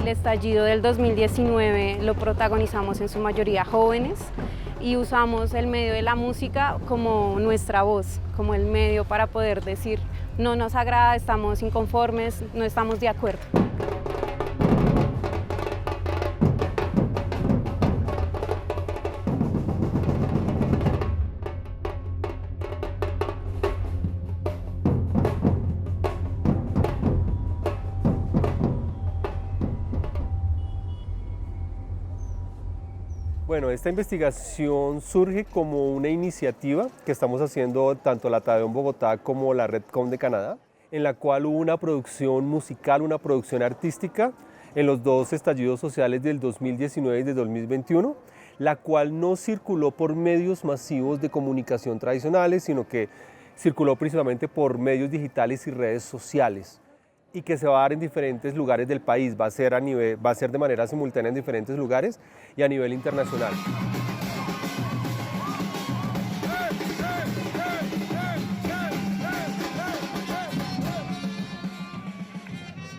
El estallido del 2019 lo protagonizamos en su mayoría jóvenes y usamos el medio de la música como nuestra voz, como el medio para poder decir no nos agrada, estamos inconformes, no estamos de acuerdo. Bueno, esta investigación surge como una iniciativa que estamos haciendo tanto la Tadeón Bogotá como la Redcom de Canadá, en la cual hubo una producción musical, una producción artística en los dos estallidos sociales del 2019 y del 2021, la cual no circuló por medios masivos de comunicación tradicionales, sino que circuló principalmente por medios digitales y redes sociales, y que se va a dar en diferentes lugares del país, va a ser de manera simultánea en diferentes lugares y a nivel internacional.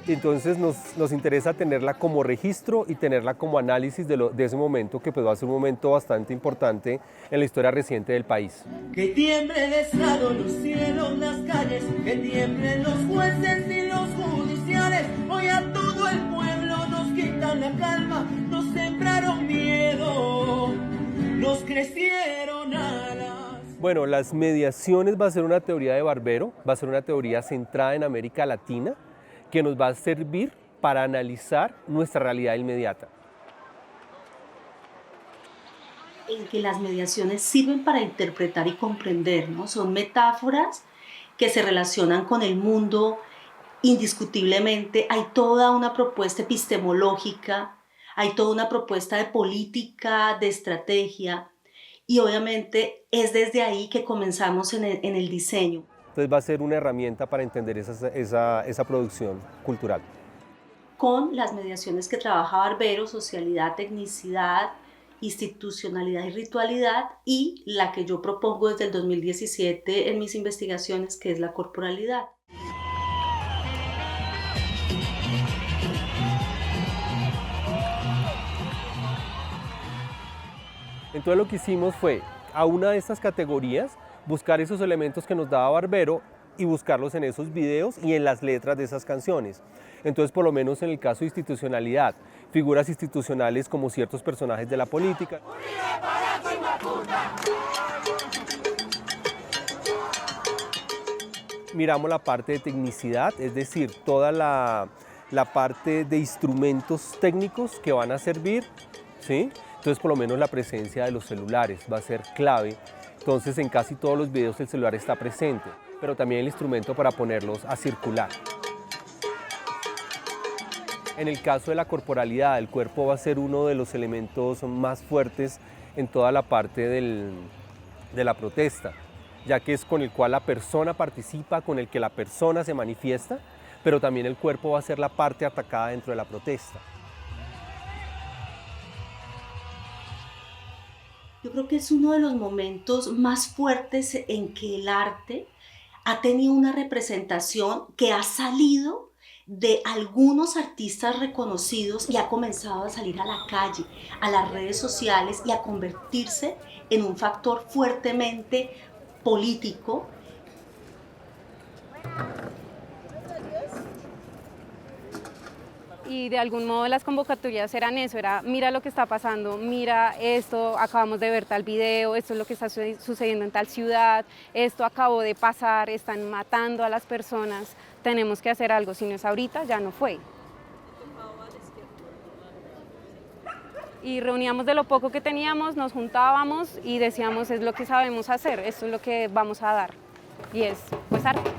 Entonces nos interesa tenerla como registro y tenerla como análisis de ese momento, que pues va a ser un momento bastante importante en la historia reciente del país. Que tiemble el Estado, los cielos, las calles, que tiemblen los jueces y los judiciales. Hoy a todo el pueblo nos quitan la calma, nos sembraron miedo, nos crecieron alas. Bueno, las mediaciones va a ser una teoría de Barbero, va a ser una teoría centrada en América Latina, que nos va a servir para analizar nuestra realidad inmediata. En que las mediaciones sirven para interpretar y comprender, ¿no? Son metáforas que se relacionan con el mundo indiscutiblemente. Hay toda una propuesta epistemológica, hay toda una propuesta de política, de estrategia, y obviamente es desde ahí que comenzamos en el diseño. Entonces va a ser una herramienta para entender esa producción cultural. Con las mediaciones que trabaja Barbero, socialidad, tecnicidad, institucionalidad y ritualidad, y la que yo propongo desde el 2017 en mis investigaciones, que es la corporalidad. Entonces lo que hicimos fue, a una de estas categorías, buscar esos elementos que nos daba Barbero y buscarlos en esos videos y en las letras de esas canciones. Entonces, por lo menos en el caso de institucionalidad, figuras institucionales como ciertos personajes de la política. Miramos la parte de tecnicidad, es decir, toda la parte de instrumentos técnicos que van a servir, ¿sí? Entonces, por lo menos la presencia de los celulares va a ser clave. Entonces, en casi todos los videos el celular está presente, pero también el instrumento para ponerlos a circular. En el caso de la corporalidad, el cuerpo va a ser uno de los elementos más fuertes en toda la parte de la protesta, ya que es con el cual la persona participa, con el que la persona se manifiesta, pero también el cuerpo va a ser la parte atacada dentro de la protesta. Yo creo que es uno de los momentos más fuertes en que el arte ha tenido una representación que ha salido de algunos artistas reconocidos y ha comenzado a salir a la calle, a las redes sociales y a convertirse en un factor fuertemente político. Y de algún modo las convocatorias eran eso, era mira lo que está pasando, mira esto, acabamos de ver tal video, esto es lo que está sucediendo en tal ciudad, esto acabó de pasar, están matando a las personas, tenemos que hacer algo, si no es ahorita ya no fue. Y reuníamos de lo poco que teníamos, nos juntábamos y decíamos es lo que sabemos hacer, esto es lo que vamos a dar, y es pues arte.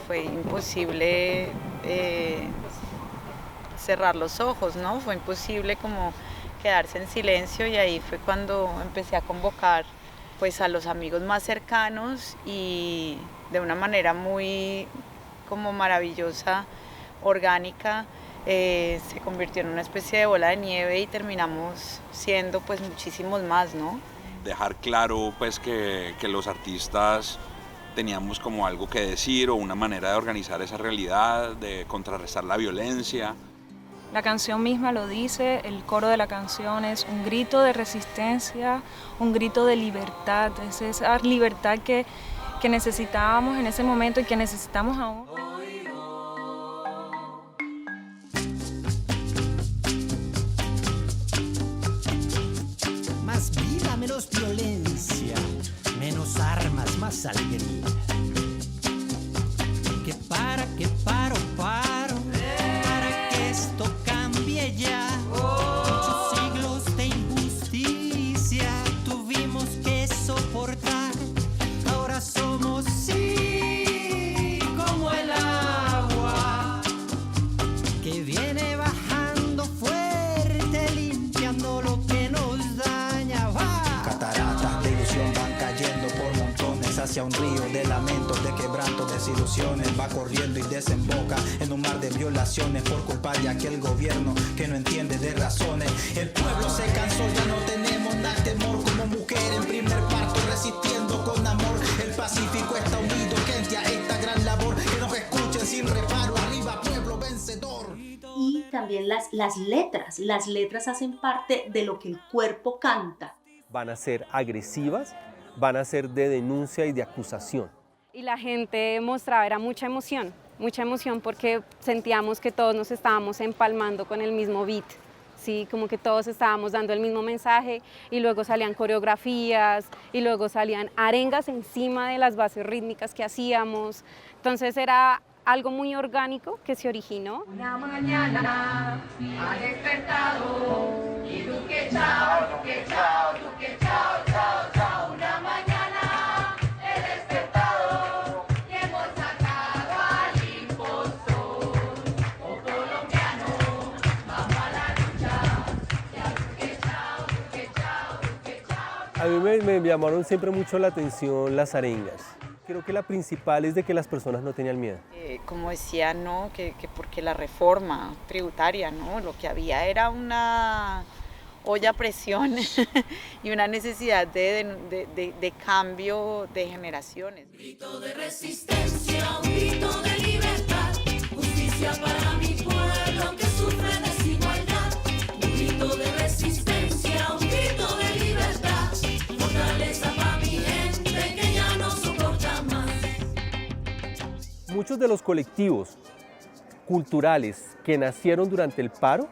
Fue imposible cerrar los ojos, ¿no? Fue imposible como quedarse en silencio y ahí fue cuando empecé a convocar pues a los amigos más cercanos y de una manera muy como maravillosa, orgánica, se convirtió en una especie de bola de nieve y terminamos siendo pues muchísimos más, ¿no? Dejar claro pues que los artistas teníamos como algo que decir o una manera de organizar esa realidad, de contrarrestar la violencia. La canción misma lo dice, el coro de la canción es un grito de resistencia, un grito de libertad, es esa libertad que necesitábamos en ese momento y que necesitamos aún. Más vida, menos violencia, menos armas, más alegría. Para que esto cambie ya. Muchos siglos de injusticia tuvimos que soportar. Ahora somos sí como el agua que viene bajando fuerte, limpiando lo que nos daña. Cataratas de ilusión van cayendo por montones hacia un río de lamentos, de quebrantos, desilusiones. Va corriendo y desemboca en un mar de violaciones por culpa de aquel gobierno que no entiende de razones. El pueblo se cansó, ya no tenemos nada temor. Como mujer en primer parto resistiendo con amor. El Pacífico está unido frente a esta gran labor. Que nos escuchen sin reparo, arriba pueblo vencedor. Y también las letras hacen parte de lo que el cuerpo canta. Van a ser agresivas, van a ser de denuncia y de acusación. Y la gente mostraba, era mucha emoción porque sentíamos que todos nos estábamos empalmando con el mismo beat, ¿sí? Como que todos estábamos dando el mismo mensaje y luego salían coreografías y luego salían arengas encima de las bases rítmicas que hacíamos. Entonces era algo muy orgánico que se originó. Una mañana ha despertado y Duque chao, Duque chao, Duque chao, chao, chao. Una mañana he despertado y hemos sacado al impostor. Oh colombiano, vamos a la lucha. Ya Duque chao, Duque chao, Duque chao. A mí me llamaron siempre mucho la atención las arengas. Creo que la principal es de que las personas no tenían miedo. Como decía, ¿no? que porque la reforma tributaria, ¿no? Lo que había era una olla a presión y una necesidad de cambio de generaciones. Grito de resistencia, un grito de libertad, justicia para mi pueblo que sufre desigualdad. Un grito de resistencia, un grito de libertad, fortaleza para mi gente que ya no soporta más. Muchos de los colectivos culturales que nacieron durante el paro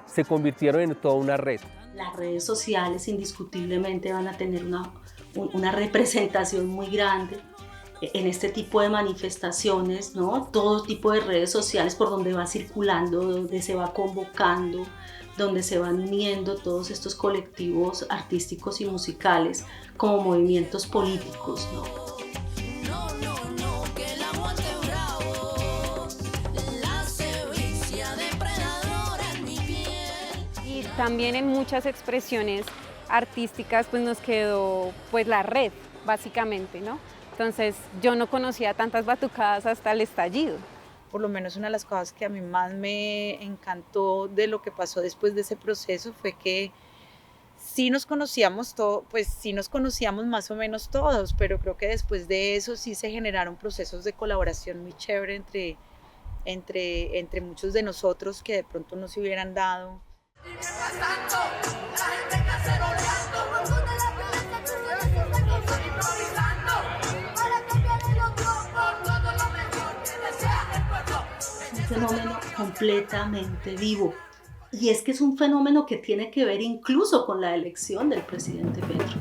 se convirtieron en toda una red. Las redes sociales indiscutiblemente van a tener una representación muy grande en este tipo de manifestaciones, ¿no? Todo tipo de redes sociales por donde va circulando, donde se va convocando, donde se van uniendo todos estos colectivos artísticos y musicales como movimientos políticos, ¿no? También en muchas expresiones artísticas pues nos quedó pues la red, básicamente, ¿no? Entonces yo no conocía tantas batucadas hasta el estallido. Por lo menos una de las cosas que a mí más me encantó de lo que pasó después de ese proceso fue que sí nos conocíamos pues sí nos conocíamos más o menos todos, pero creo que después de eso sí se generaron procesos de colaboración muy chévere entre muchos de nosotros que de pronto no se hubieran dado. Y mientras tanto, la gente caceroleando, algunos de la violencia están improvisando para cambiar el otro por todo lo mejor que desea el pueblo. Es un fenómeno completamente vivo. Y es que es un fenómeno que tiene que ver incluso con la elección del presidente Petro.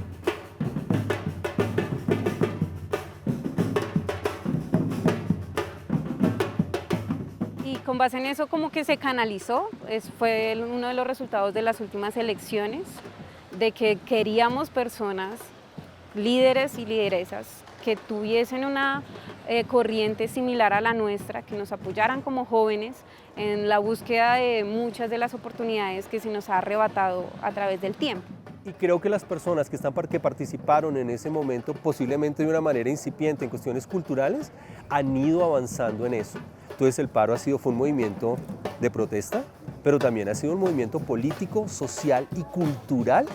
Con base en eso como que se canalizó, fue uno de los resultados de las últimas elecciones, de que queríamos personas, líderes y lideresas, que tuviesen una corriente similar a la nuestra, que nos apoyaran como jóvenes en la búsqueda de muchas de las oportunidades que se nos ha arrebatado a través del tiempo. Y creo que las personas que participaron en ese momento, posiblemente de una manera incipiente en cuestiones culturales, han ido avanzando en eso. Entonces el paro fue un movimiento de protesta, pero también ha sido un movimiento político, social y cultural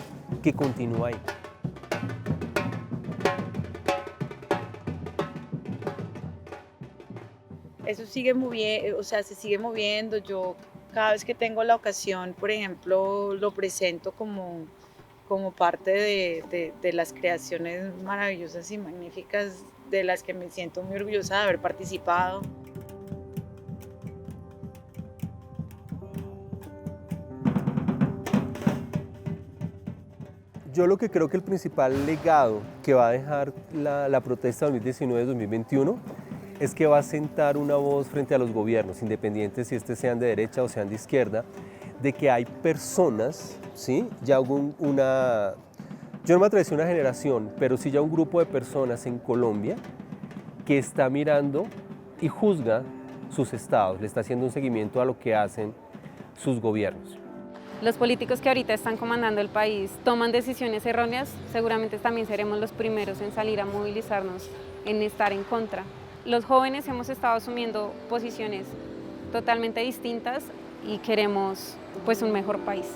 que continúa ahí. Eso sigue moviendo, o sea, se sigue moviendo. Yo cada vez que tengo la ocasión, por ejemplo, lo presento como parte de las creaciones maravillosas y magníficas de las que me siento muy orgullosa de haber participado. Yo lo que creo que el principal legado que va a dejar la protesta 2019-2021 es que va a sentar una voz frente a los gobiernos, independientes si sean de derecha o sean de izquierda, de que hay personas, ¿sí? Ya yo no me atrevo a decir una generación, pero sí ya un grupo de personas en Colombia que está mirando y juzga sus estados, le está haciendo un seguimiento a lo que hacen sus gobiernos. Los políticos que ahorita están comandando el país toman decisiones erróneas, seguramente también seremos los primeros en salir a movilizarnos, en estar en contra. Los jóvenes hemos estado asumiendo posiciones totalmente distintas y queremos pues un mejor país.